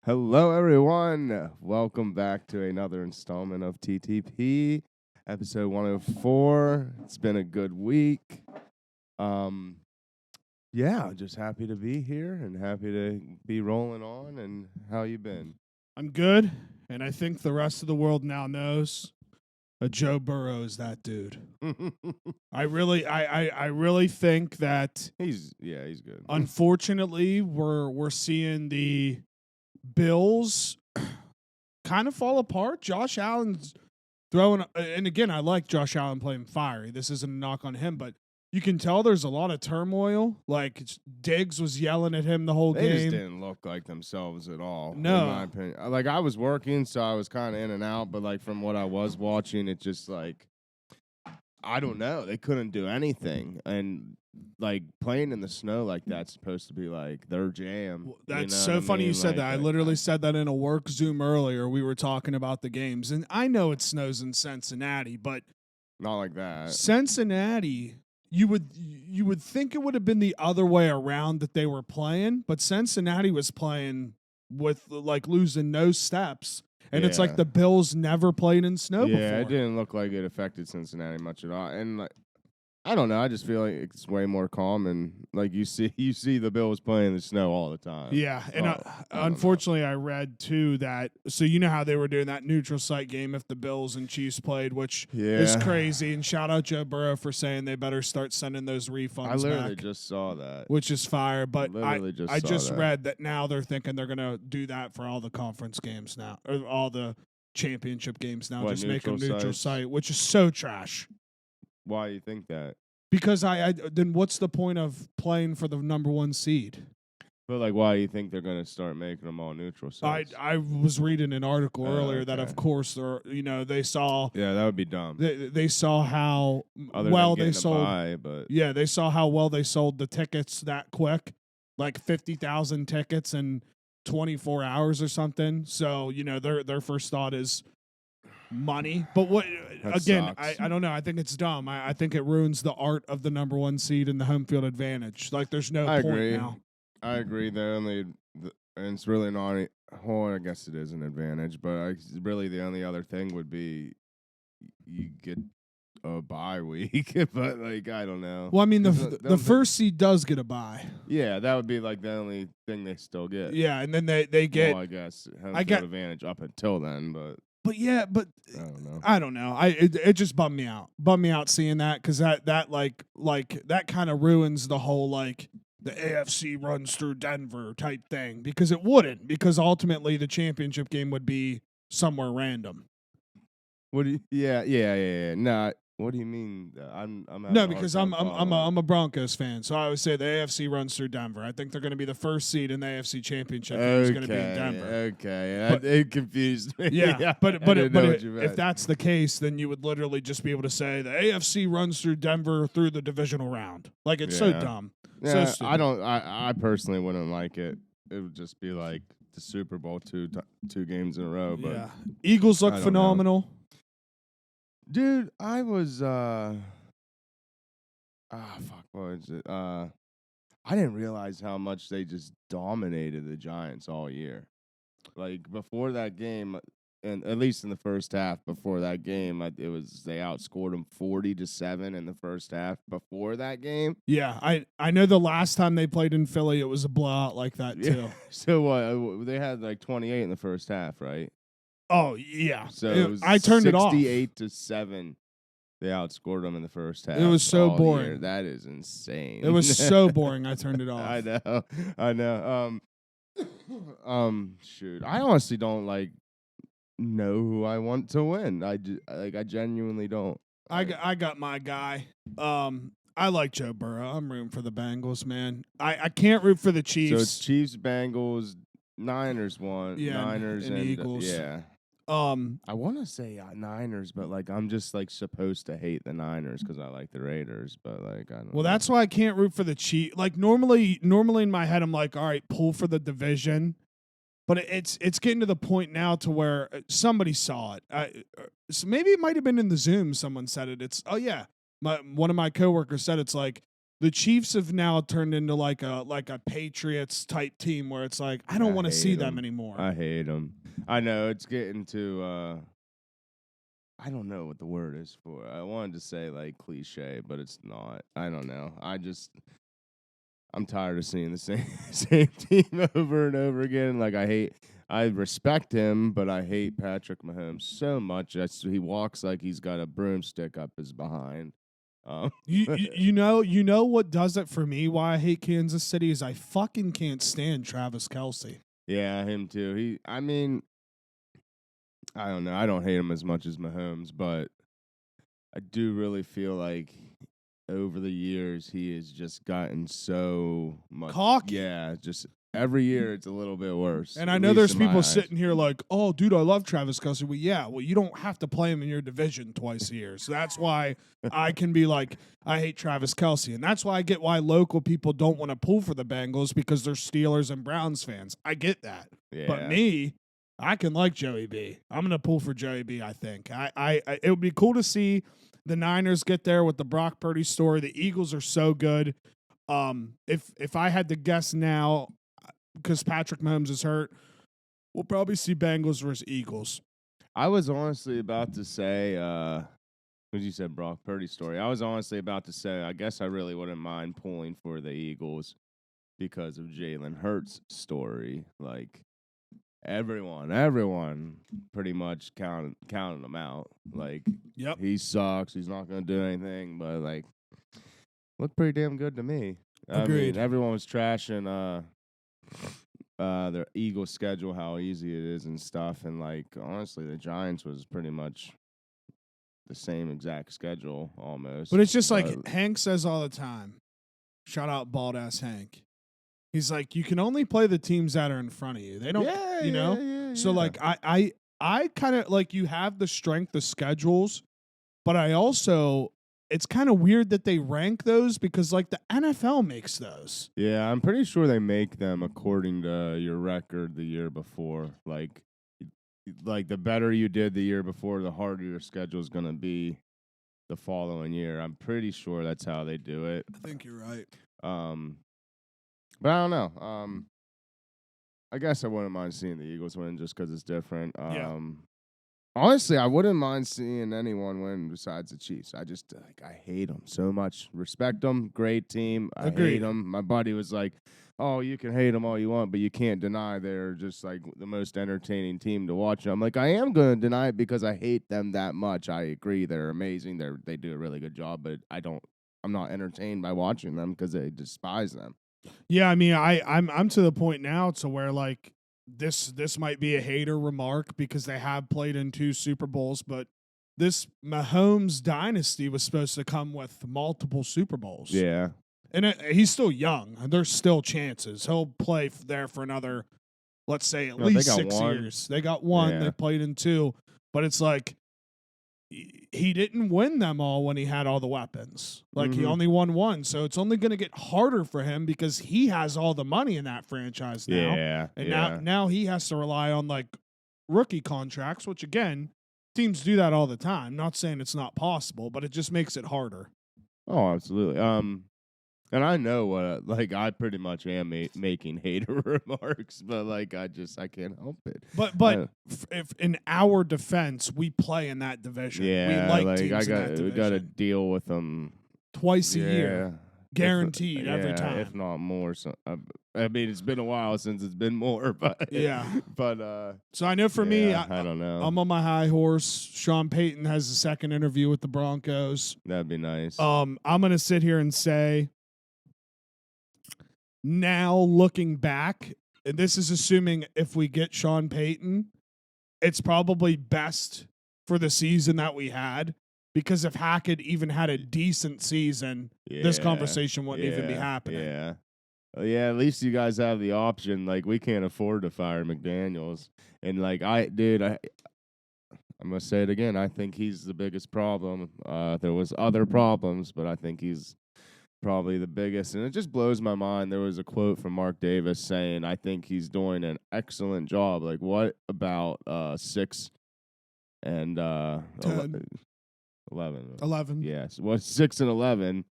Hello, everyone. Welcome back to another installment of TTP, episode 104. It's been a good week. Um, just happy to be here and happy to be rolling on. And how you been? I'm good, and I think the rest of the world now knows Joe Burrow is that dude. I really think that he's good. Unfortunately, we're seeing the Bills kind of fall apart. Josh Allen's throwing, and again, I like Josh Allen playing fiery. This isn't a knock on him, but you can tell there's a lot of turmoil. Like Diggs was yelling at him the whole game. They just didn't look like themselves at all. No, in my opinion. Like I was working, so I was kind of in and out. But like from what I was watching, it just like I don't know. They couldn't do anything, and like playing in the snow like that's supposed to be like their jam. Well, that's so funny you said that. I literally said that in a work Zoom earlier. We were talking about the games, and I know it snows in Cincinnati, but not like that. Cincinnati, you would think it would have been the other way around that they were playing, but Cincinnati was playing with like losing no steps. And it's like the Bills never played in snow before. Yeah, it didn't look like it affected Cincinnati much at all. And like, I don't know. I just feel like it's way more calm, and like you see the Bills playing in the snow all the time. Yeah, and unfortunately, I read too that so you know how they were doing that neutral site game if the Bills and Chiefs played, which is crazy. And shout out Joe Burrow for saying they better start sending those refunds. I literally just saw that, which is fire. But I just read that now they're thinking they're gonna do that for all the conference games now, or all the championship games now. Just make them neutral site, which is so trash. Why do you think that? Because I then what's the point of playing for the number one seed? But like, why do you think they're going to start making them all neutral sites? I was reading an article earlier that of course they saw that would be dumb. They saw how they sold. They saw how well they sold the tickets that quick, like 50,000 tickets in 24 hours or something. So their first thought is money. But I don't know. I think it's dumb. I think it ruins the art of the number one seed and the home field advantage. Like there's no point now. I agree. And it's really not. I guess it is an advantage, but really the only other thing would be you get a bye week. But like I don't know. Well, I mean the first seed does get a bye. Yeah, that would be like the only thing they still get. Yeah, and then they get. Well, I guess home field advantage up until then, but. But I don't know. It just bummed me out. Seeing that because that that kind of ruins the whole like the AFC runs through Denver type thing because it wouldn't, because ultimately the championship game would be somewhere random. What do you? Yeah. No. What do you mean? Because I'm a Broncos fan, so I would say the AFC runs through Denver. I think they're going to be the first seed in the AFC Championship. It's going to be in Denver. Okay, it confused me. Yeah, but if that's the case, then you would literally just be able to say the AFC runs through Denver through the divisional round. Like it's so dumb. Yeah, so I personally wouldn't like it. It would just be like the Super Bowl two games in a row. But yeah, Eagles look phenomenal. Dude, I was what was it? I didn't realize how much they just dominated the Giants all year. Like before that game, and at least in the first half, before that game, they outscored them 40-7 in the first half. Before that game, yeah, I know the last time they played in Philly, it was a blowout like that too. Yeah. So what? They had like 28 in the first half, right? Oh yeah. So I turned it off. 68-7. They outscored them in the first half. It was so boring. Year. That is insane. It was so boring. I turned it off. I know. Shoot. I honestly don't know who I want to win. I genuinely don't. I got my guy. I like Joe Burrow. I'm rooting for the Bengals, man. I can't root for the Chiefs. So it's Chiefs, Bengals, Niners won. Yeah, Niners and Eagles. Yeah. I want to say Niners, but I'm just supposed to hate the Niners because I like the Raiders, but I don't. Well, that's why I can't root for the Chiefs. Like normally in my head, I'm like, all right, pull for the division, but it's getting to the point now to where somebody saw it. So maybe it might have been in the Zoom. Someone said it. It's one of my coworkers said it's like the Chiefs have now turned into like a Patriots type team where it's like I don't want to see them anymore. I hate them. I know it's getting to. I don't know what the word is for. I wanted to say like cliche, but it's not. I don't know. I'm tired of seeing the same team over and over again. Like I respect him, but I hate Patrick Mahomes so much. He walks like he's got a broomstick up his behind. You know what does it for me? Why I hate Kansas City is I fucking can't stand Travis Kelce. Yeah, him too. I don't know. I don't hate him as much as Mahomes, but I do really feel like over the years he has just gotten so much cocky. Yeah, just every year it's a little bit worse. And I know there's people sitting here like, oh, dude, I love Travis Kelce. Well, you don't have to play him in your division twice a year. So that's why I can be like, I hate Travis Kelce. And that's why I get why local people don't want to pull for the Bengals because they're Steelers and Browns fans. I get that. Yeah. But me, I can like Joey B. I'm going to pull for Joey B, I think. It would be cool to see the Niners get there with the Brock Purdy story. The Eagles are so good. If I had to guess now, because Patrick Mahomes is hurt, we'll probably see Bengals versus Eagles. I was honestly about to say, because you said Brock Purdy story, I was honestly about to say, I guess I really wouldn't mind pulling for the Eagles because of Jalen Hurts' story. Like, everyone pretty much counted him out. Like, yep, he sucks. He's not going to do anything, but, like, looked pretty damn good to me. Agreed. I mean, everyone was trashing their Eagles schedule, how easy it is and stuff. And, like, honestly, the Giants was pretty much the same exact schedule almost. But it's just like Hank says all the time. Shout out bald-ass Hank. He's like, you can only play the teams that are in front of you. They don't, know? Yeah. So, like, I kind of, like, you have the strength of schedules, but I also, it's kind of weird that they rank those because, like, the NFL makes those. Yeah, I'm pretty sure they make them according to your record the year before. Like the better you did the year before, the harder your schedule is going to be the following year. I'm pretty sure that's how they do it. I think you're right. But I don't know. I guess I wouldn't mind seeing the Eagles win just because it's different. Honestly, I wouldn't mind seeing anyone win besides the Chiefs. I just I hate them so much. Respect them, great team. I hate them. My buddy was like, "Oh, you can hate them all you want, but you can't deny they're just like the most entertaining team to watch." I'm like, I am going to deny it because I hate them that much. I agree, they're amazing. They do a really good job, but I'm not entertained by watching them because I despise them. Yeah, I mean, I'm to the point now to where like this might be a hater remark because they have played in 2 Super Bowls, but this Mahomes dynasty was supposed to come with multiple Super Bowls. Yeah, and he's still young. There's still chances he'll play there for another, let's say at least 6 years. They got 1. Yeah. They played in 2, but it's like he didn't win them all when he had all the weapons. Like, he only won 1. So it's only going to get harder for him because he has all the money in that franchise now. Yeah. And now he has to rely on, like, rookie contracts, which, again, teams do that all the time. Not saying it's not possible, but it just makes it harder. Oh, absolutely. And I know what, I pretty much am making hater remarks, but I can't help it. But if in our defense, we play in that division. Yeah, we like teams in that division. We got to deal with them twice a year, guaranteed every time, if not more. So, I mean, it's been a while since it's been more, but yeah. But so I know for me, I don't know. I'm on my high horse. Sean Payton has a second interview with the Broncos. That'd be nice. I'm gonna sit here and say, now looking back, and this is assuming if we get Sean Payton, it's probably best for the season that we had, because if Hackett even had a decent season, this conversation wouldn't even be happening. Yeah. Yeah, at least you guys have the option. Like, we can't afford to fire McDaniels. And, I'm going to say it again. I think he's the biggest problem. There was other problems, but I think he's probably the biggest. And it just blows my mind. There was a quote from Mark Davis saying, I think he's doing an excellent job. Like, what about 6 and 11? 11. Yes. What 6 and 11?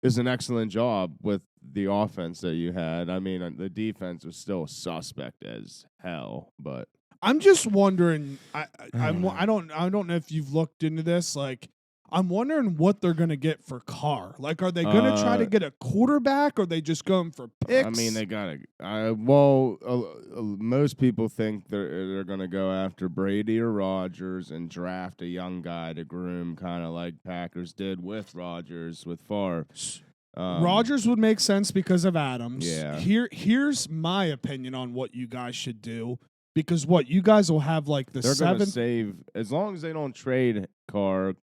is an excellent job with the offense that you had. I mean, the defense was still suspect as hell, but I'm just wondering. I don't know if you've looked into this. Like, I'm wondering what they're gonna get for Carr. Like, are they gonna try to get a quarterback, or are they just going for picks? I mean, they gotta. Most people think they're gonna go after Brady or Rodgers and draft a young guy to groom, kind of like Packers did with Rodgers with Favre. Rodgers would make sense because of Adams. Yeah. Here's my opinion on what you guys should do. Because you guys will have like the seventh. They're going to save, as long as they don't trade Carr,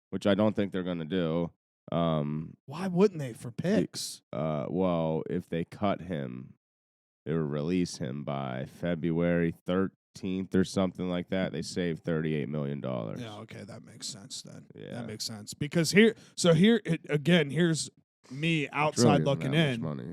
which I don't think they're going to do. Why wouldn't they for picks? Well, if they cut him, they will release him by February 13th or something like that. They save $38 million. Yeah, okay, that makes sense then. Yeah. That makes sense. Because here's me outside really looking in. Money.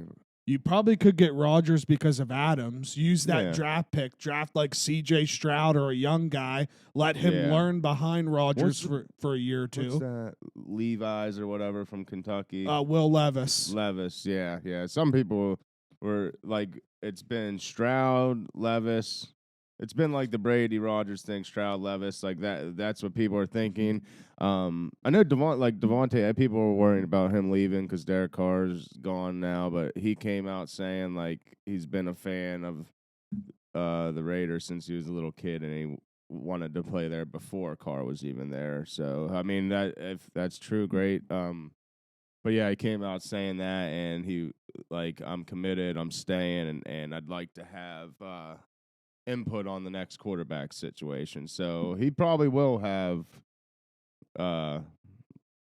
You probably could get Rodgers because of Adams. Use that draft pick. Draft like C.J. Stroud or a young guy. Let him learn behind Rodgers for a year or two. What's that? Levi's or whatever from Kentucky. Will Levis. Yeah. Some people were like, it's been Stroud, Levis. It's been like the Brady Rodgers thing, Stroud, Levis, like that. That's what people are thinking. I know Devontae, people were worrying about him leaving because Derek Carr's gone now, but he came out saying like he's been a fan of the Raiders since he was a little kid, and he wanted to play there before Carr was even there. So I mean, that if that's true, great. But yeah, he came out saying that, and he like, I'm committed, I'm staying, and I'd like to have input on the next quarterback situation. So he probably will have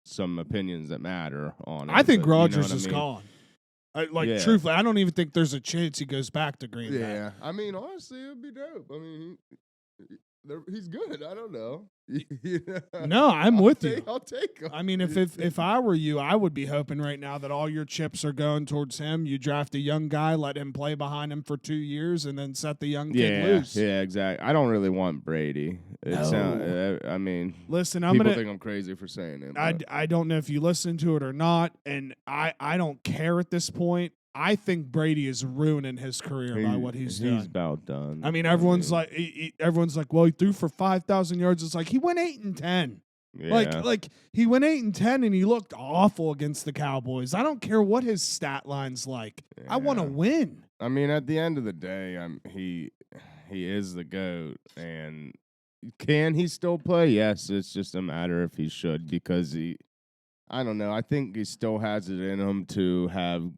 some opinions that matter on it. I think Rodgers is gone. Truthfully, I don't even think there's a chance he goes back to Green Bay. Yeah, I mean, honestly, it would be dope. I mean, he's good. I don't know. No, I'm with you. I'll take him. I mean, if I were you, I would be hoping right now that all your chips are going towards him. You draft a young guy, let him play behind him for 2 years, and then set the young kid loose. Yeah, exactly. I don't really want Brady. I mean, listen, people think I'm crazy for saying it. I don't know if you listen to it or not, and I don't care at this point. I think Brady is ruining his career by what he's doing. He's about done. I mean, everyone's like, well, he threw for 5,000 yards. It's like he went 8-10. Yeah. Like he went 8-10, and he looked awful against the Cowboys. I don't care what his stat line's like. Yeah. I want to win. I mean, at the end of the day, he is the GOAT, and can he still play? Yes, it's just a matter if he should, because I don't know. I think he still has it in him to have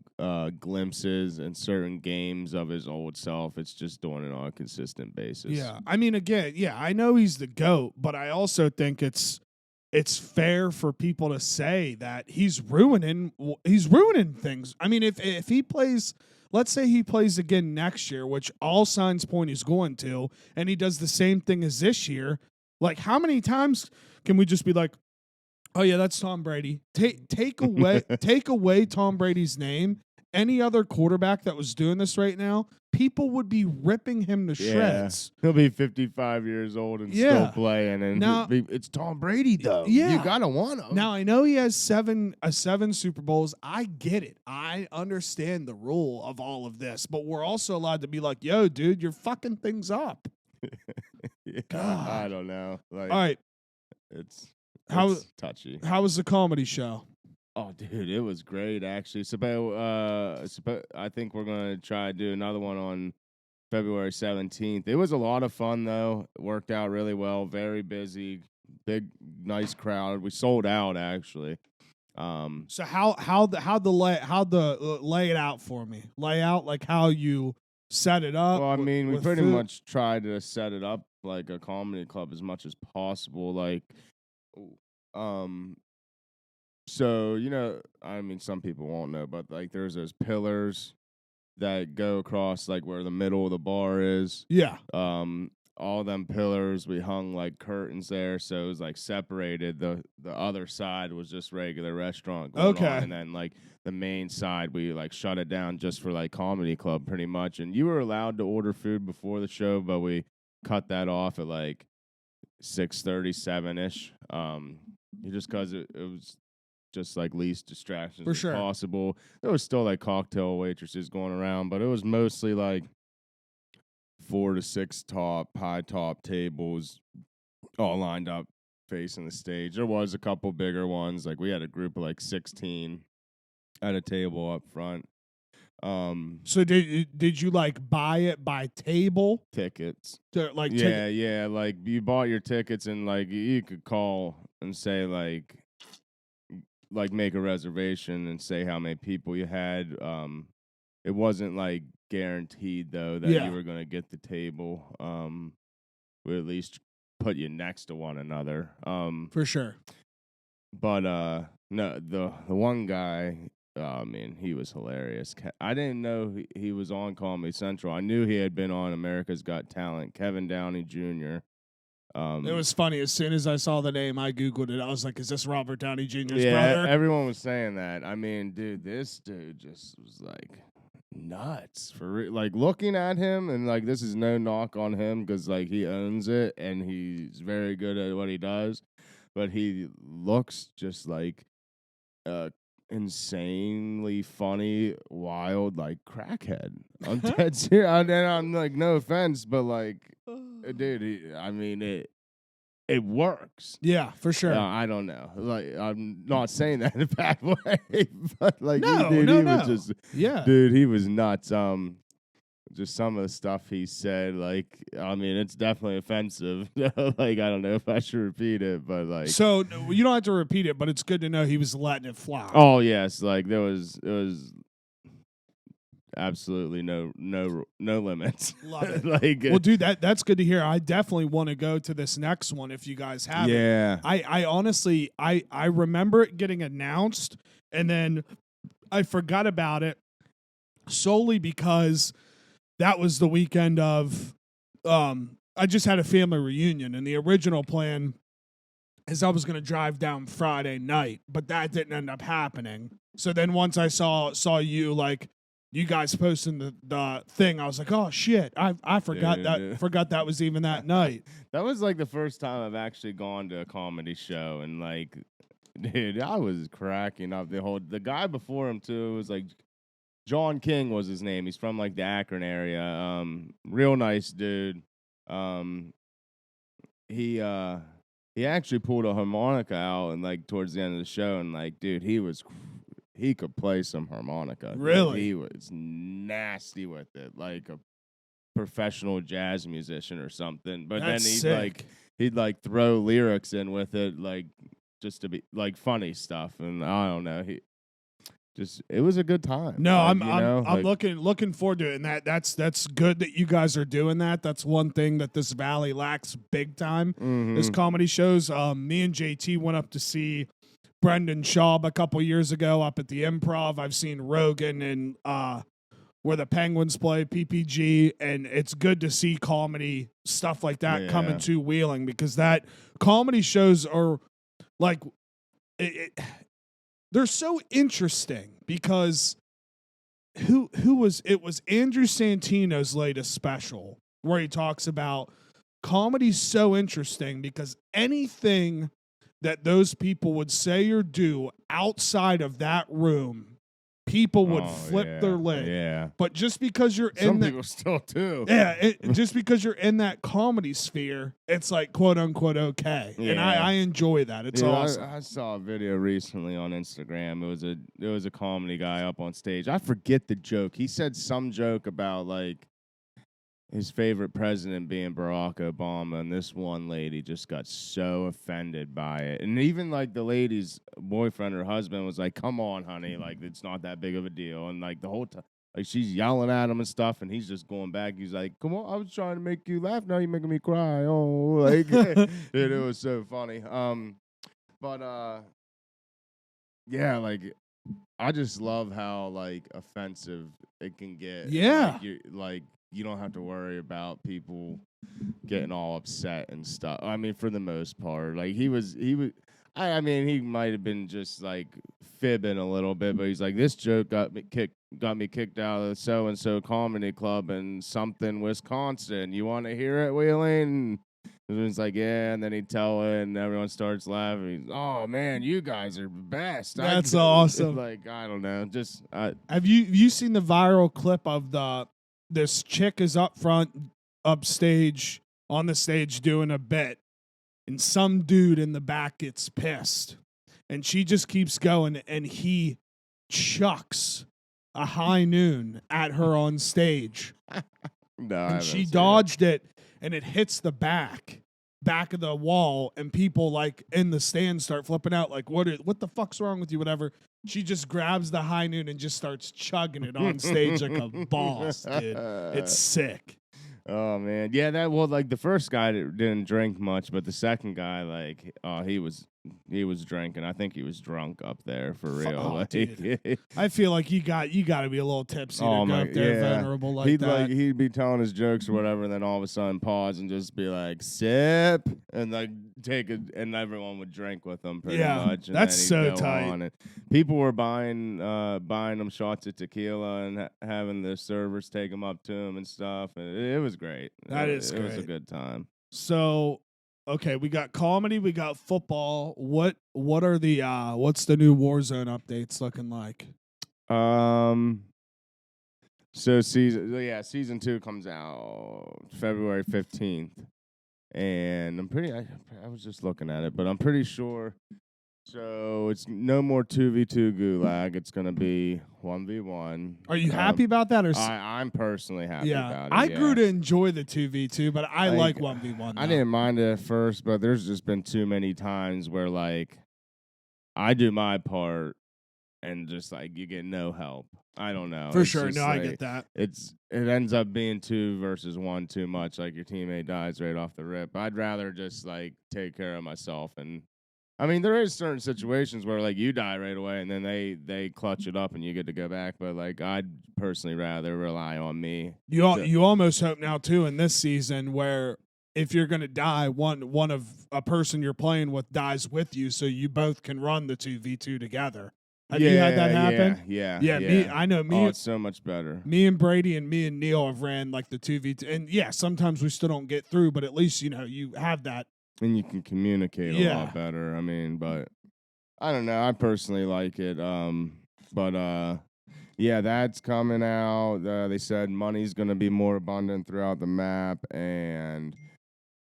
glimpses in certain games of his old self. It's just doing it on a consistent basis. Yeah, I mean, again, I know he's the GOAT, but I also think it's fair for people to say that he's ruining things. I mean, if he plays, let's say he plays again next year, which all signs point he's going to, and he does the same thing as this year, like how many times can we just be like, oh yeah, that's Tom Brady. Take away Tom Brady's name. Any other quarterback that was doing this right now, people would be ripping him to shreds. He'll be 55 years old and still playing, and now, it's Tom Brady though. Yeah, you gotta want him. Now I know he has seven Super Bowls. I get it. I understand the rule of all of this, but we're also allowed to be like, "Yo, dude, you're fucking things up." God. I don't know. All right, it's touchy. How was the comedy show? Oh, dude, it was great, actually. I think we're going to try to do another one on February 17th. It was a lot of fun, though. It worked out really well. Very busy. Big, nice crowd. We sold out, actually. So how lay it out for me? Lay out like how you set it up. Well, I mean, we pretty much tried to set it up like a comedy club as much as possible. Like, so, I mean, some people won't know, but like there's those pillars that go across like where the middle of the bar is. Yeah. All them pillars, we hung like curtains there, so it was like separated. The other side was just regular restaurant going on, and then like the main side, we like shut it down just for like comedy club pretty much. And you were allowed to order food before the show, but we cut that off at like 6:37 ish. Just because it was just like least distractions For sure. possible. There was still like cocktail waitresses going around, but it was mostly like 4 to 6 high top tables all lined up facing the stage. There was a couple bigger ones. Like we had a group of like 16 at a table up front. So did you like buy it by table? Tickets. Like yeah. Like you bought your tickets and like you could call and say like make a reservation and say how many people you had. It wasn't like guaranteed though that you were gonna get the table. We at least put you next to one another. For sure. But no, the one guy, oh man, he was hilarious. I didn't know he was on Comedy Central. I knew he had been on America's Got Talent. Kevin Downey Jr. It was funny. As soon as I saw the name, I Googled it. I was like, is this Robert Downey Jr.'s brother? Yeah, everyone was saying that. I mean, dude, this dude just was like nuts for like looking at him, and like this is no knock on him because like he owns it and he's very good at what he does, but he looks just like insanely funny, wild, like crackhead. I'm dead serious. And I'm like, no offense, but like, dude, I mean it works. Yeah, for sure. I don't know. Like, I'm not saying that in a bad way, but like, no. was just, dude, he was nuts. Just some of the stuff he said, like, I mean, it's definitely offensive. Like, I don't know if I should repeat it, but like, so you don't have to repeat it, but it's good to know he was letting it fly. Oh yes, like there was absolutely no limits. Love it. Like, well, dude, that's good to hear. I definitely want to go to this next one if you guys have it. Yeah. I honestly I remember it getting announced and then I forgot about it solely because that was the weekend of I just had a family reunion, and the original plan is I was going to drive down Friday night, but that didn't end up happening. So then once I saw you, like, you guys posting the thing, I was like, oh shit, I forgot forgot that was even that night. That was like the first time I've actually gone to a comedy show, and like, dude, I was cracking up. The guy before him too was like John King was his name. He's from like the Akron area. Real nice dude. He actually pulled a harmonica out and like towards the end of the show, and like, dude, he could play some harmonica. Really? Dude. He was nasty with it, like a professional jazz musician or something. But That's then sick. he'd throw lyrics in with it, like just to be like funny stuff. And I don't know, it was a good time. No, like, I'm looking forward to it, and that's good that you guys are doing that. That's one thing that this valley lacks big time. Mm-hmm. Is comedy shows. Me and JT went up to see Brendan Schaub a couple years ago up at the Improv. I've seen Rogan and where the Penguins play, PPG, and it's good to see comedy stuff like that coming to Wheeling, because that comedy shows are like they're so interesting because it was Andrew Santino's latest special where he talks about comedy's so interesting because anything that those people would say or do outside of that room, people would flip their lid. Yeah. But just because you're Some in that, people still do. Yeah, just because you're in that comedy sphere, it's like quote unquote okay. Yeah. And I enjoy that. It's awesome. I saw a video recently on Instagram. It was a comedy guy up on stage. I forget the joke. He said some joke about like his favorite president being Barack Obama, and this one lady just got so offended by it. And even like the lady's boyfriend or husband was like, "Come on, honey, like it's not that big of a deal." And like the whole time, like she's yelling at him and stuff, and he's just going back. He's like, "Come on, I was trying to make you laugh. Now you're making me cry." Oh, like dude, it was so funny. Yeah, like I just love how like offensive it can get. Yeah, you don't have to worry about people getting all upset and stuff. I mean, for the most part, like he I mean, he might have been just like fibbing a little bit, but he's like, this joke got me kicked out of the so-and-so comedy club in something, Wisconsin. You want to hear it, Wheeling? It's like, yeah, and then he'd tell it, and everyone starts laughing. Oh man, you guys are best. That's awesome. Like, I don't know, just have you seen the viral clip of this chick is up front, upstage on the stage doing a bit, and some dude in the back gets pissed, and she just keeps going, and he chucks a high noon at her on stage. No, and she dodged it, and it hits the back of the wall, and people like in the stands start flipping out, like, what the fuck's wrong with you, whatever. She just grabs the high noon and just starts chugging it on stage like a boss, dude. It's sick. Oh man, yeah. Like the first guy didn't drink much, but the second guy, like, he was drinking. I think he was drunk up there for real. Like, dude. I feel like you got to be a little tipsy to go up there vulnerable like that. He'd be telling his jokes or whatever, and then all of a sudden pause and just be like, sip, and like take it, and everyone would drink with him pretty much. And that's so tight. And people were buying them shots of tequila and having the servers take them up to him and stuff. And it was great. It was a good time. So, okay, we got comedy, we got football. What are the what's the new Warzone updates looking like? So season 2 comes out February 15th. And I was just looking at it, but I'm pretty sure. So it's no more 2v2 gulag. It's going to be 1v1. Are you happy about that? Or I'm personally happy about it. I grew to enjoy the 2v2, but I like 1v1. I didn't mind it at first, but there's just been too many times where, like, I do my part and just, like, you get no help. I don't know. For sure. No, like, I get that. It ends up being 2 versus 1 too much. Like, your teammate dies right off the rip. I'd rather just, like, take care of myself. And I mean, there is certain situations where, like, you die right away and then they clutch it up and you get to go back. But, like, I'd personally rather rely on me. You almost hope now, too, in this season where if you're going to die, one of a person you're playing with dies with you, so you both can run the 2v2 together. Have you had that happen? Yeah. I know. It's so much better. Me and Brady and me and Neil have ran like the 2v2, and sometimes we still don't get through, but at least you have that, and you can communicate a lot better. I mean, but I don't know. I personally like it. That's coming out. They said money's going to be more abundant throughout the map, and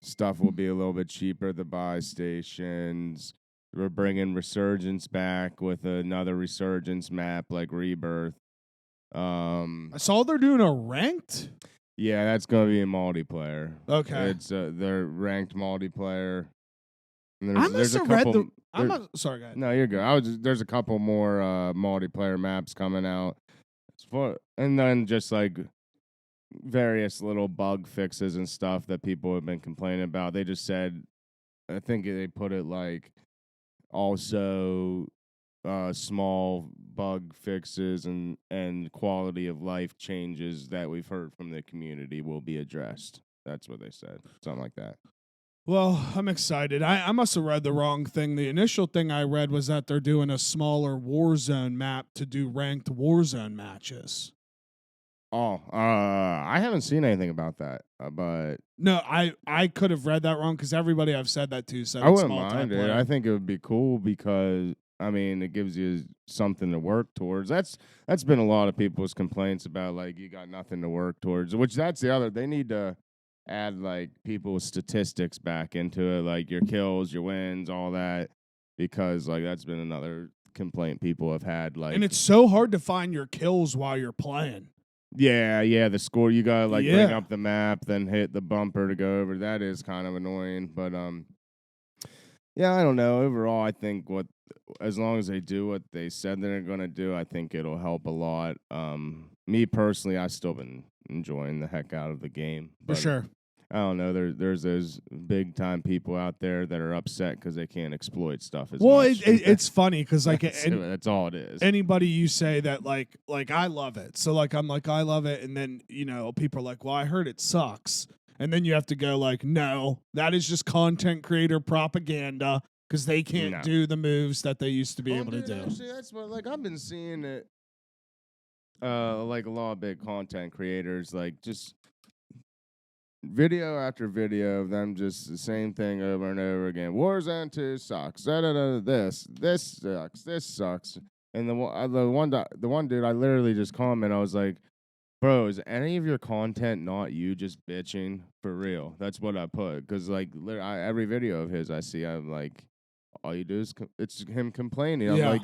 stuff will be a little bit cheaper at the buy stations. We're bringing Resurgence back with another Resurgence map like Rebirth. I saw they're doing a ranked. Yeah, that's going to be a multiplayer. Okay. It's their ranked multiplayer. And I must have read the... Sorry, go ahead. No, you're good. There's a couple more multiplayer maps coming out. And then just like various little bug fixes and stuff that people have been complaining about. They just said, I think they put it like, also small bug fixes and quality of life changes that we've heard from the community will be addressed. That's what they said. Something like that. Well, I'm excited. I must have read the wrong thing. The initial thing I read was that they're doing a smaller Warzone map to do ranked Warzone matches. Oh, I haven't seen anything about that, but no, I could have read that wrong because everybody I've said that to said I wouldn't mind it. I think it would be cool because I mean it gives you something to work towards. That's been a lot of people's complaints about, like, you got nothing to work towards. Which that's the other. They need to add like people's statistics back into it, like your kills, your wins, all that, because like that's been another complaint people have had. Like, and it's so hard to find your kills while you're playing. Yeah, the score, you gotta like bring up the map, then hit the bumper to go over. That is kind of annoying, but I don't know. Overall, I think as long as they do what they said they're gonna do, I think it'll help a lot. Me personally, I've still been enjoying the heck out of the game. For sure. I don't know. There's those big time people out there that are upset because they can't exploit stuff as much. Well, it's funny because like that's all it is. Anybody you say that like I love it, so like I'm like I love it, and then people are like, well, I heard it sucks, and then you have to go like, no, that is just content creator propaganda because they can't do the moves that they used to be able to do. Actually, that's what I've been seeing it. Like a lot of big content creators, like just video after video of them just the same thing over and over again. Warzone 2 sucks. This sucks. This sucks. And the one dude, I literally just commented. I was like, "Bro, is any of your content not you just bitching for real?" That's what I put, because like every video of his I see, I'm like, all you do is it's him complaining. I'm like,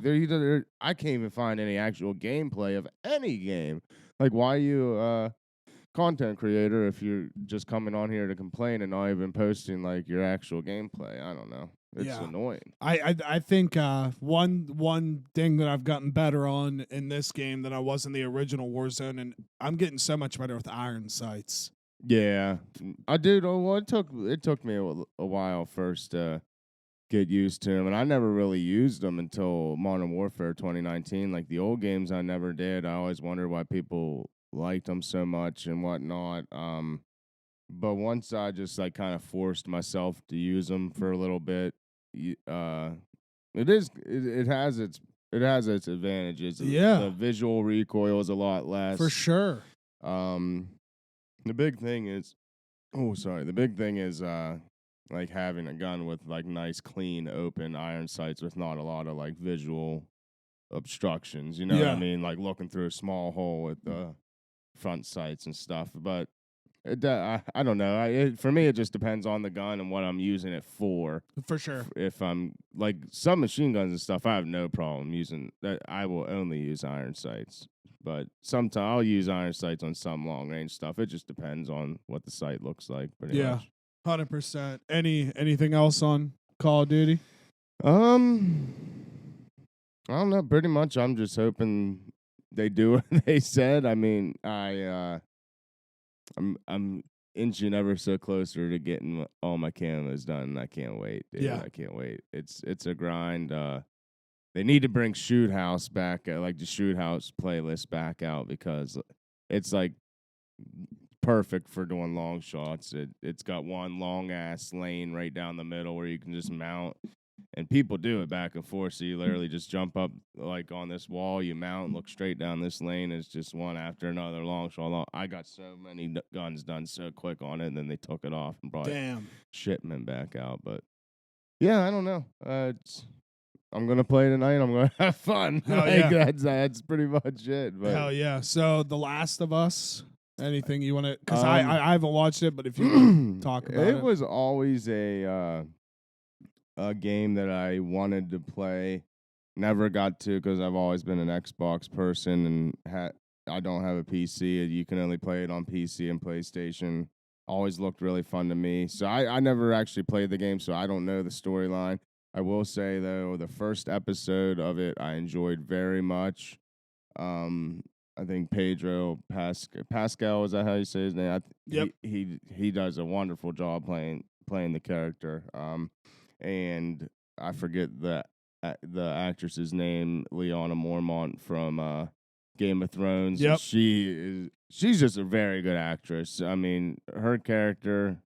I can't even find any actual gameplay of any game. Like, why are you content creator if you're just coming on here to complain and not even posting like your actual gameplay? I don't know. It's annoying. I think one thing that I've gotten better on in this game than I was in the original Warzone, and I'm getting so much better with iron sights. Yeah, I did. Well, it took me a while first to get used to them, and I never really used them until Modern Warfare 2019. Like the old games, I never did. I always wondered why people liked them so much and whatnot. But once I just like kind of forced myself to use them for a little bit, it has its advantages. Yeah, the visual recoil is a lot less for sure. The big thing is, like having a gun with like nice, clean, open iron sights with not a lot of like visual obstructions. You know what I mean? Like looking through a small hole with the front sights and stuff. But I don't know. For me, it just depends on the gun and what I'm using it for. For sure. If I'm like some machine guns and stuff, I have no problem using that. I will only use iron sights. But sometimes I'll use iron sights on some long range stuff. It just depends on what the sight looks like. Pretty much. 100%. Anything else on Call of Duty? I don't know. Pretty much, I'm just hoping they do what they said. I mean, I'm inching ever so closer to getting all my camos done. I can't wait, dude. Yeah. I can't wait. It's a grind. They need to bring Shoot House back, like the Shoot House playlist back out, because it's like perfect for doing long shots. It's got one long ass lane right down the middle where you can just mount, and people do it back and forth. So you literally just jump up like on this wall, you mount, look straight down this lane. It's just one after another long shot. I got so many guns done so quick on it, and then they took it off and brought shipment back out. But yeah, I don't know. I'm gonna play tonight. I'm gonna have fun. That's pretty much it. But. Hell yeah! So The Last of Us. Anything you want to? Because I haven't watched it, but if you want to talk about it, it was always a game that I wanted to play. Never got to, because I've always been an Xbox person, and I don't have a PC. You can only play it on PC and PlayStation. Always looked really fun to me. So I never actually played the game, so I don't know the storyline. I will say, though, the first episode of it I enjoyed very much. I think Pedro Pascal, is that how you say his name? Yep. He does a wonderful job playing the character. And I forget the actress's name, Lyanna Mormont from Game of Thrones. Yep. She's just a very good actress. I mean, her character,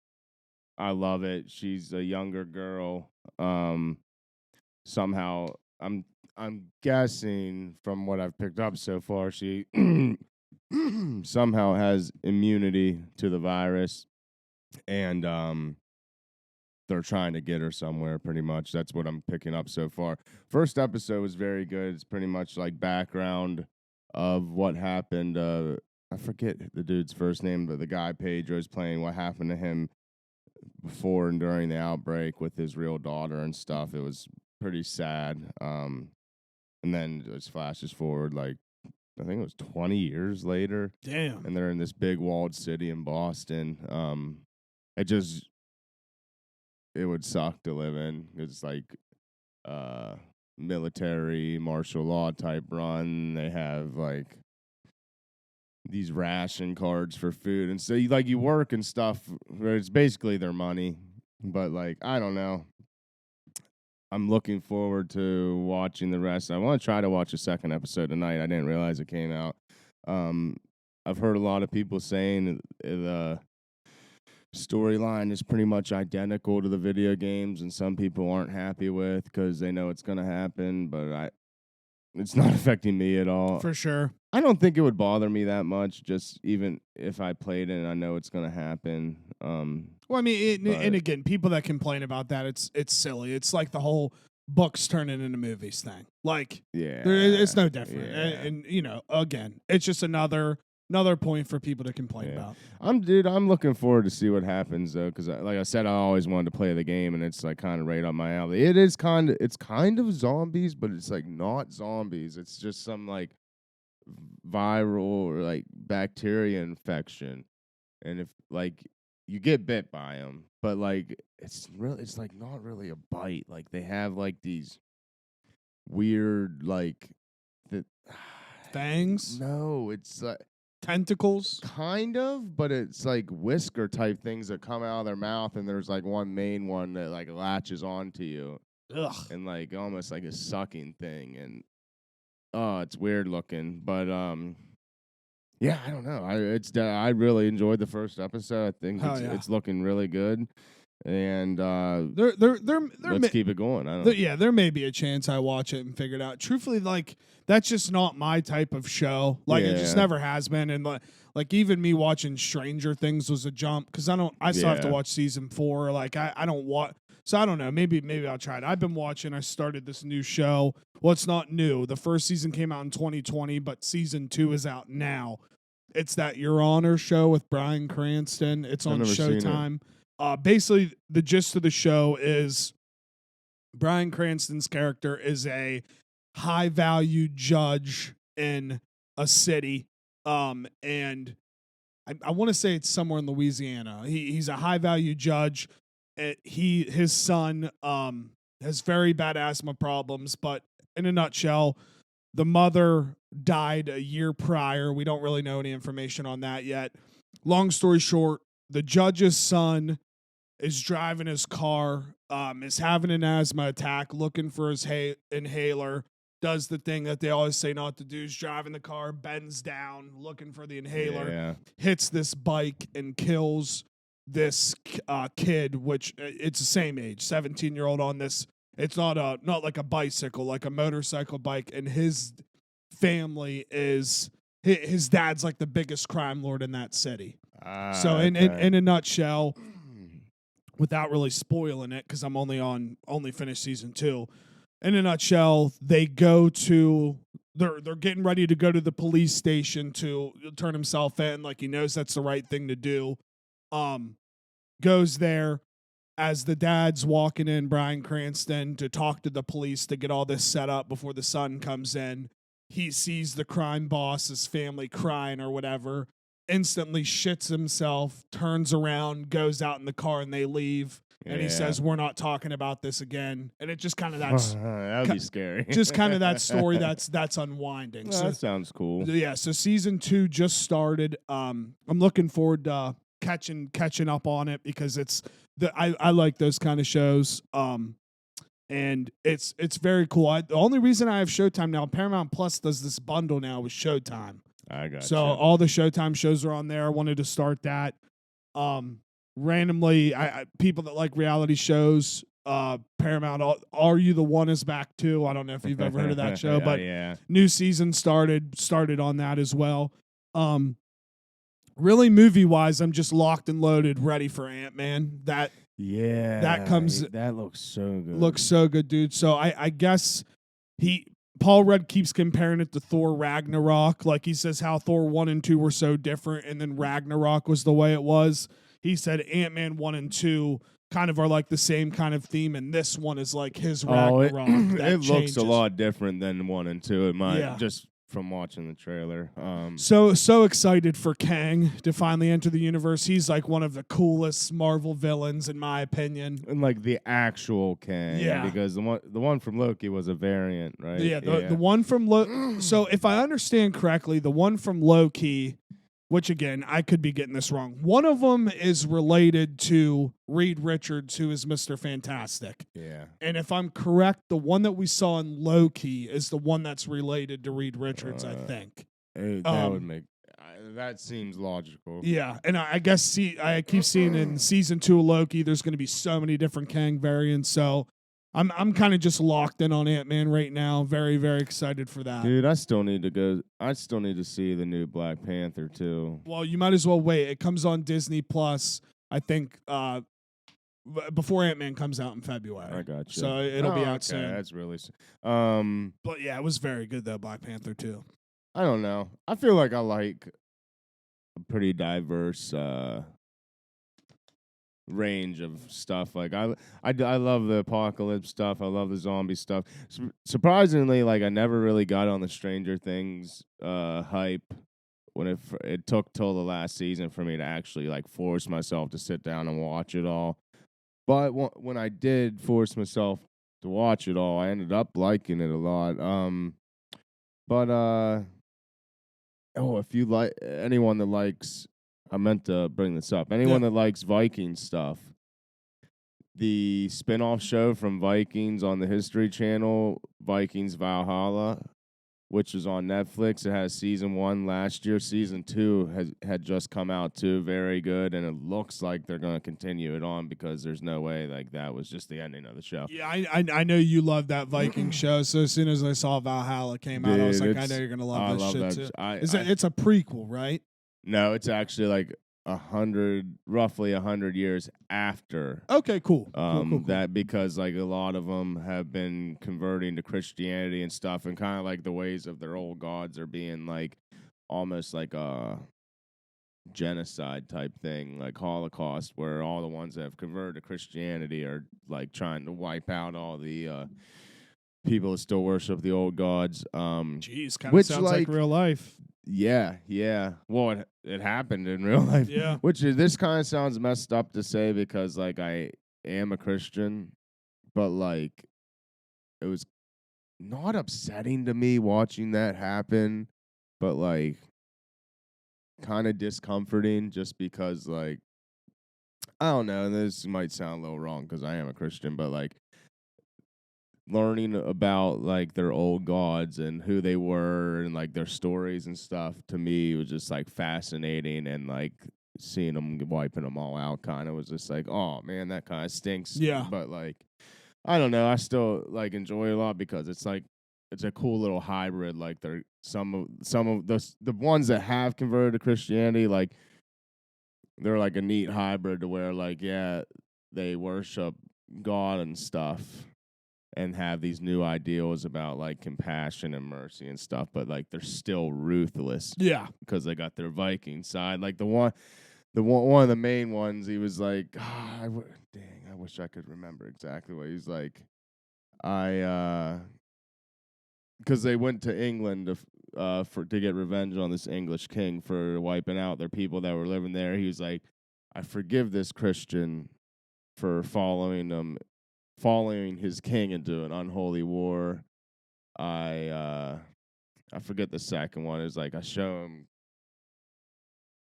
I love it. She's a younger girl. Somehow I'm guessing from what I've picked up so far, she somehow has immunity to the virus, and they're trying to get her somewhere, pretty much. That's what I'm picking up so far. First episode was very good. It's pretty much like background of what happened. I forget the dude's first name, but the guy Pedro's playing, what happened to him before and during the outbreak with his real daughter and stuff. It was pretty sad. And then it just flashes forward, like, I think it was 20 years later. Damn. And they're in this big walled city in Boston. It would suck to live in. It's like military, martial law type run. They have, like, these ration cards for food. And so, you work and stuff. It's basically their money. But, like, I don't know. I'm looking forward to watching the rest. I want to try to watch a second episode tonight. I didn't realize it came out. I've heard a lot of people saying the storyline is pretty much identical to the video games, and some people aren't happy with because they know it's going to happen, but it's not affecting me at all. For sure. I don't think it would bother me that much, just even if I played it and I know it's going to happen. Well, I mean, and again, people that complain about that, it's silly. It's like the whole books turning into movies thing. Like, it's no different. Yeah. And you know, again, it's just another point for people to complain about. I'm looking forward to see what happens though, because like I said, I always wanted to play the game, and it's like kind of right up my alley. It's kind of zombies, but it's like not zombies. It's just some like viral or like bacteria infection, and if like you get bit by them, but like it's like not really a bite. Like they have like these weird like fangs. No, it's like tentacles, kind of, but it's like whisker type things that come out of their mouth, and there's like one main one that like latches onto you. Ugh. And like almost like a sucking thing, and it's weird looking, but yeah, I don't know. I really enjoyed the first episode. I think it's looking really good, and let's keep it going. There may be a chance I watch it and figure it out. Truthfully, like that's just not my type of show. Like it just never has been, and like even me watching Stranger Things was a jump because I still have to watch season 4. Like I don't watch. So I don't know. Maybe I'll try it. I've been watching. I started this new show. Well, it's not new. The first season came out in 2020, but season 2 is out now. It's that Your Honor show with Bryan Cranston. It's on Showtime. Basically, the gist of the show is Bryan Cranston's character is a high-value judge in a city, and I want to say it's somewhere in Louisiana. He's a high-value judge. His son has very bad asthma problems, but in a nutshell, the mother died a year prior. We don't really know any information on that yet. Long story short, the judge's son is driving his car, is having an asthma attack, looking for his inhaler, does the thing that they always say not to do, is driving the car, bends down, looking for the inhaler, hits this bike and kills this kid, which it's the same age, 17-year-old on this. It's not like a bicycle, like a motorcycle bike, and his family is his dad's like the biggest crime lord in that city. So in a nutshell, without really spoiling it, because I'm only finished season 2. In a nutshell, they're getting ready to go to the police station to turn himself in, like he knows that's the right thing to do. Goes there as the dad's walking in, Bryan Cranston, to talk to the police to get all this set up before the son comes in. He sees the crime boss's family crying or whatever, instantly shits himself, turns around, goes out in the car, and they leave. And he says, "We're not talking about this again." And it just kind of that would be scary. Just kind of that story that's unwinding. So that sounds cool. Yeah. So season 2 just started. I'm looking forward to catching up on it because I like those kind of shows. And it's very cool. The only reason I have Showtime now, Paramount Plus does this bundle now with Showtime. I got so all the Showtime shows are on there. I wanted to start that. Randomly, people that like reality shows, Paramount, Are You the One is back too. I don't know if you've ever heard of that show, but new season started on that as well. Really movie wise, I'm just locked and loaded, ready for Ant-Man. That looks so good. Looks so good, dude. So I guess Paul Rudd keeps comparing it to Thor Ragnarok. Like he says how Thor 1 and 2 were so different, and then Ragnarok was the way it was. He said Ant-Man 1 and 2 kind of are like the same kind of theme, and this one is like his Ragnarok. It looks a lot different than 1 and 2. It might just from watching the trailer. So excited for Kang to finally enter the universe. He's like one of the coolest Marvel villains in my opinion. And like the actual Kang. Yeah. Because the one from Loki was a variant, right? Yeah, the one from Loki. So if I understand correctly, the one from Loki, which again, I could be getting this wrong. One of them is related to Reed Richards, who is Mr. Fantastic. Yeah. And if I'm correct, the one that we saw in Loki is the one that's related to Reed Richards, I think. That would make... that seems logical. Yeah, and I keep seeing in season 2 of Loki, there's going to be so many different Kang variants, so I'm kind of just locked in on Ant-Man right now. Very, very excited for that. Dude, I still need to see the new Black Panther too. Well, you might as well wait. It comes on Disney Plus, I think, before Ant-Man comes out in February. I got you. So it'll be out soon. That's really But yeah, it was very good though, Black Panther too. I don't know. I feel like I like a pretty diverse range of stuff. Like I love the apocalypse stuff. I love the zombie stuff. Surprisingly, like I never really got on the Stranger Things hype when it took till the last season for me to actually like force myself to sit down and watch it all. But when I did force myself to watch it all, I ended up liking it a lot. If you like anyone that likes, I meant to bring this up. Anyone that likes Viking stuff, the spin-off show from Vikings on the History Channel, Vikings Valhalla, which is on Netflix. It has season 1 last year. Season 2 had just come out too. Very good, and it looks like they're going to continue it on because there's no way like that was just the ending of the show. Yeah, I know you love that Viking show. So as soon as I saw Valhalla came out, I was like, I know you're going to love this shit too. It's a prequel, right? No, it's actually like roughly 100 years after. Okay, cool. Cool. That because like a lot of them have been converting to Christianity and stuff, and kind of like the ways of their old gods are being like almost like a genocide type thing, like Holocaust, where all the ones that have converted to Christianity are like trying to wipe out all the people that still worship the old gods. Jeez, kind of sounds like real life. Yeah. Well, it happened in real life. Yeah. This kind of sounds messed up to say because, like, I am a Christian, but, like, it was not upsetting to me watching that happen, but, like, kind of discomforting just because, like, I don't know, and this might sound a little wrong because I am a Christian, but, like, learning about like their old gods and who they were and like their stories and stuff to me was just like fascinating, and like seeing them wiping them all out kind of was just like, oh man, that kind of stinks. Yeah, but like I don't know, I still like enjoy it a lot because it's like it's a cool little hybrid. Like they're some of the ones that have converted to Christianity, like they're like a neat hybrid to where like they worship God and stuff and have these new ideals about like compassion and mercy and stuff, but like they're still ruthless. Yeah, because they got their Viking side. Like one of the main ones, he was like, I wish I could remember exactly what he was like. Because they went to England to get revenge on this English king for wiping out their people that were living there. He was like, I forgive this Christian for following his king into an unholy war. I forget the second one. It's like I show him.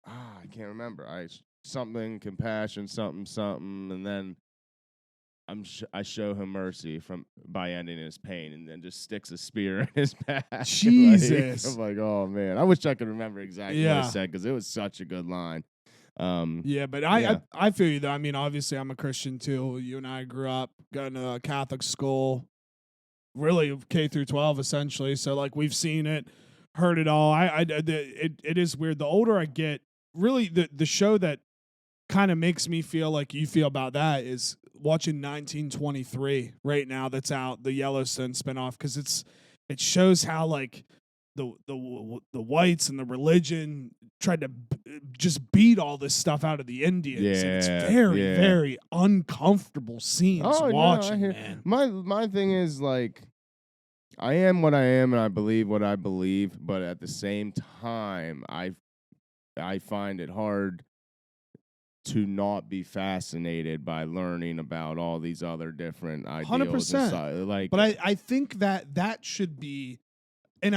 I can't remember. Something compassion, something, and then I show him mercy by ending his pain, and then just sticks a spear in his back. Jesus, I'm like, oh man, I wish I could remember exactly what I said because it was such a good line. But I feel you though. I mean, obviously I'm a Christian too. You and I grew up going to a Catholic school, really K through 12 essentially. So like we've seen it, heard it all. It is weird. The older I get, really the show that kind of makes me feel like you feel about that is watching 1923 right now. That's out, the Yellowstone spinoff, because it shows how like the whites and the religion tried to just beat all this stuff out of the Indians. Yeah, and it's very, very uncomfortable scenes watching, man. My thing is, like, I am what I am and I believe what I believe, but at the same time, I find it hard to not be fascinated by learning about all these other different ideals. 100%. Like, but I think that should be, and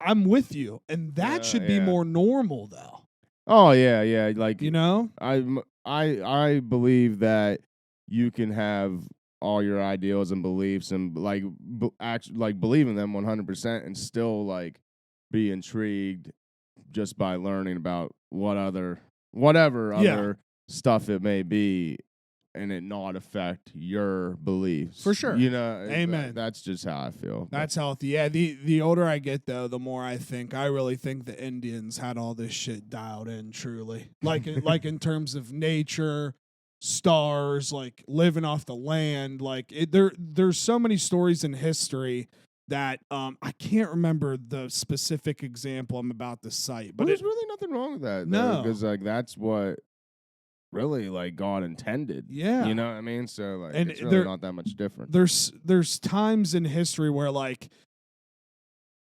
I'm with you, and that should be more normal, though. Oh yeah, like, you know, I believe that you can have all your ideals and beliefs and like believe in them 100% and still like be intrigued just by learning about whatever other stuff it may be and it not affect your beliefs. For sure. You know, amen. That's just how I feel. That's healthy. Yeah, the older I get, though, the more I really think the Indians had all this shit dialed in, truly. Like in terms of nature, stars, like living off the land. Like there's so many stories in history that I can't remember the specific example I'm about to cite. But there's really nothing wrong with that. No. Because, like, that's what really, like, God intended. Yeah. You know what I mean? So, like, and it's really not that much different. There's times in history where, like,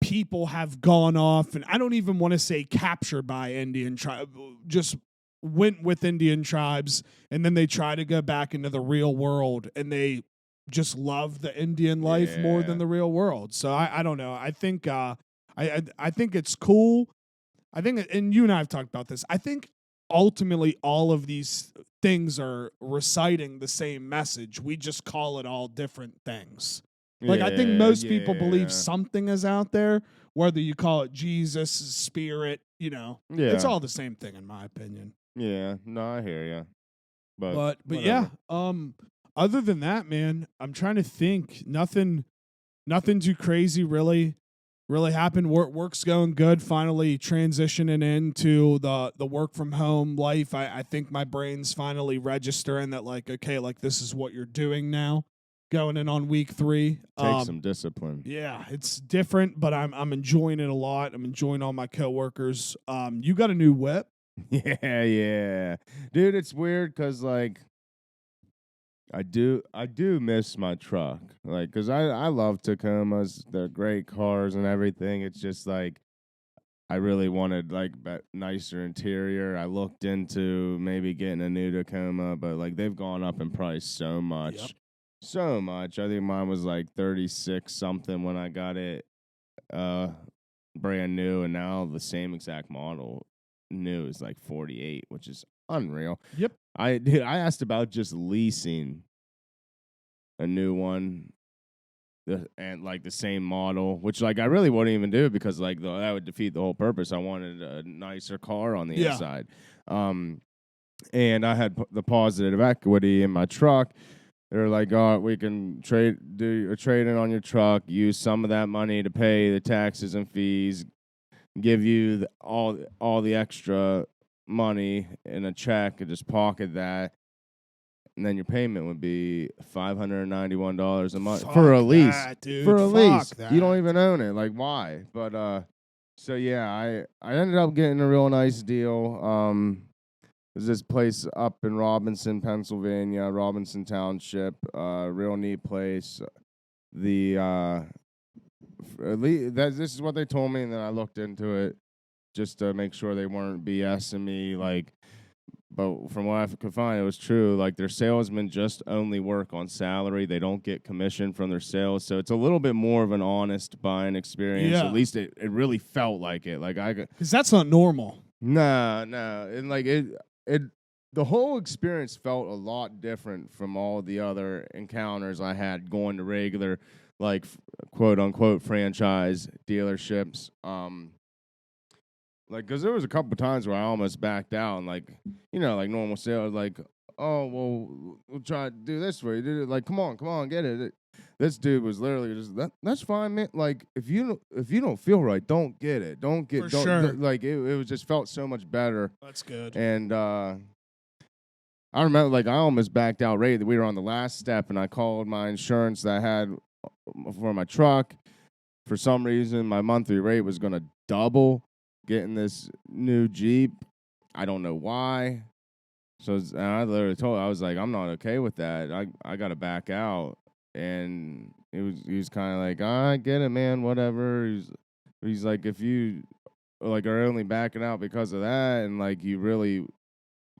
people have gone off, and I don't even want to say captured by Indian tribe, just went with Indian tribes, and then they try to go back into the real world, and they just love the Indian life more than the real world. So I don't know. I think I think it's cool. I think, and you and I have talked about this, I think ultimately all of these things are reciting the same message. We just call it all different things. Like, I think most people believe something is out there, whether you call it Jesus, spirit, you know. It's all the same thing, in my opinion. Yeah, no, I hear you. But yeah, other than that, man, I'm trying to think. Nothing too crazy really happened. Work's going good. Finally transitioning into the work from home life. I think my brain's finally registering that, like, okay, like, this is what you're doing now. Going in on week 3. Take some discipline. Yeah, it's different, but I'm enjoying it a lot. I'm enjoying all my coworkers. You got a new whip? Yeah. Dude, it's weird because, like, I do miss my truck, like, because I love Tacomas. They're great cars and everything. It's just, like, I really wanted, like, nicer interior. I looked into maybe getting a new Tacoma, but, like, they've gone up in price so much. Yep. So much. I think mine was, like, 36 something when I got it brand new, and now the same exact model new is, like, 48, which is unreal. Yep. I asked about just leasing a new one, and, like, the same model, which, like, I really wouldn't even do because, like, that would defeat the whole purpose. I wanted a nicer car on the inside. And I had the positive equity in my truck. They're like, oh, we can do a trade-in on your truck, use some of that money to pay the taxes and fees, give you all the extra money in a check, and just pocket that, and then your payment would be $591 a month for a lease. Dude. For a lease, that. You don't even own it. Like, why? But so yeah, I ended up getting a real nice deal. There's this place up in Robinson, Pennsylvania, Robinson Township. Real neat place. This is what they told me, and then I looked into it just to make sure they weren't BSing me. Like, but from what I could find, it was true. Like, their salesmen just only work on salary. They don't get commission from their sales, so it's a little bit more of an honest buying experience. Yeah. At least it really felt like it. Like, because that's not normal. No, and like it. The whole experience felt a lot different from all the other encounters I had going to regular, like, quote unquote franchise dealerships. Like, because there was a couple times where I almost backed out, and, like, you know, like normal sales, like, oh, well, we'll try to do this for you. Like, come on, get it. This dude was literally just, that's fine, man. Like, if you don't feel right, don't get it. Sure. Like, it was just felt so much better. That's good. And I remember, like, I almost backed out right. We were on the last step, and I called my insurance that I had for my truck. For some reason, my monthly rate was going to double getting this new Jeep. I don't know why. So I literally told her, I was like, I'm not okay with that. I got to back out. And he was kind of like, I get it, man, whatever. He's like, if you, like, are only backing out because of that, and, like, you really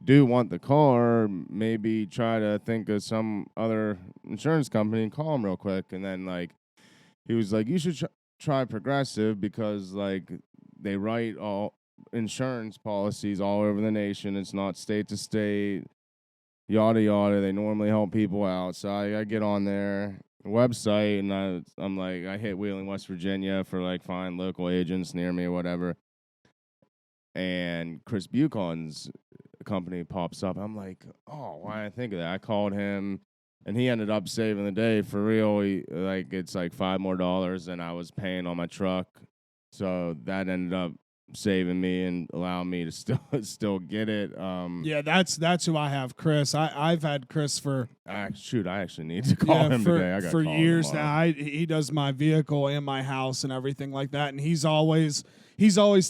do want the car, maybe try to think of some other insurance company and call them real quick. And then, like, he was like, you should try Progressive because, like, they write all insurance policies all over the nation. It's not state to state, yada, yada. They normally help people out. So I get on their website, and I'm like, I hit Wheeling, West Virginia for, like, find local agents near me or whatever. And Chris Buchan's company pops up. I'm like, oh, why did I think of that? I called him, and he ended up saving the day for real. It's like $5 more than I was paying on my truck, so that ended up saving me and allowing me to still get it. Yeah, that's who I have, Chris. I've had Chris for I actually need to call him today. I got for years now. He does my vehicle and my house and everything like that, and he's always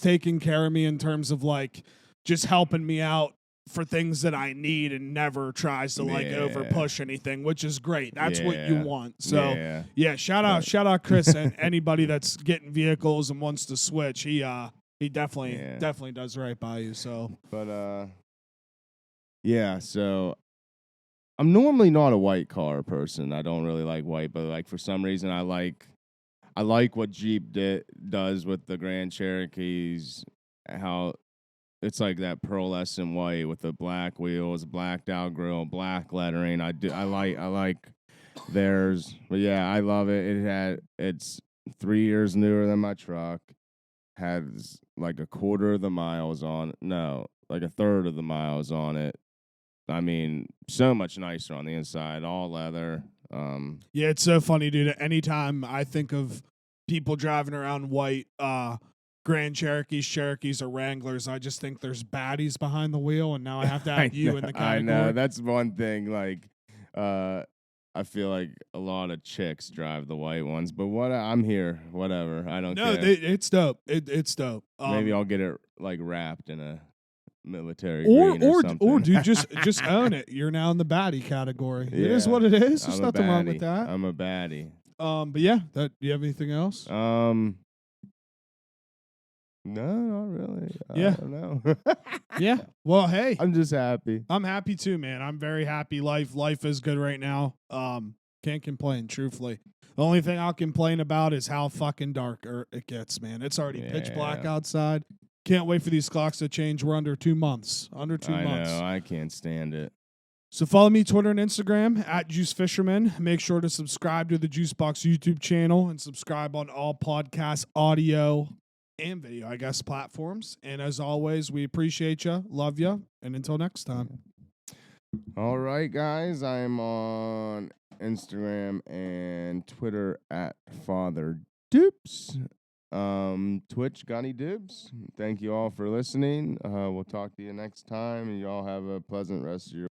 taking care of me in terms of like just helping me out for things that I need, and never tries to like over push anything, which is great. That's what you want. So shout out Chris and anybody that's getting vehicles and wants to switch. He definitely does right by you. So, but so I'm normally not a white car person. I don't really like white, but like for some reason I like what Jeep does with the Grand Cherokees. How it's like that pearlescent white with the black wheels, blacked out grill, black lettering. I like theirs, but yeah, I love it. It's 3 years newer than my truck. Has like a quarter of the miles on it. No, like a third of the miles on it. I mean, so much nicer on the inside, all leather. Yeah, it's so funny, dude. Anytime I think of people driving around white Grand Cherokees, or Wranglers, I just think there's baddies behind the wheel, and now I have to have you in the category. I know, that's one thing. Like, I feel like a lot of chicks drive the white ones, but I'm here. Whatever, I don't care. No, it's dope. It's dope. Maybe I'll get it like wrapped in a military green or something. Or dude, just own it. You're now in the baddie category. Yeah, it is what it is. There's nothing wrong with that. I'm a baddie. But yeah, do you have anything else? No, not really. Yeah. I don't know. Yeah. Well, hey. I'm just happy. I'm happy too, man. I'm very happy. Life is good right now. Can't complain, truthfully. The only thing I'll complain about is how fucking dark it gets, man. It's already pitch black outside. Can't wait for these clocks to change. We're under 2 months. I know. I can't stand it. So follow me Twitter and Instagram @JuiceFisherman. Make sure to subscribe to the Juicebox YouTube channel and subscribe on all podcast audio and video, I guess, platforms. And as always, we appreciate you, love you, and until next time. All right, guys. I'm on Instagram and Twitter @Father Dupes. Twitch, Gunny Dibs. Thank you all for listening. We'll talk to you next time, and y'all have a pleasant rest of your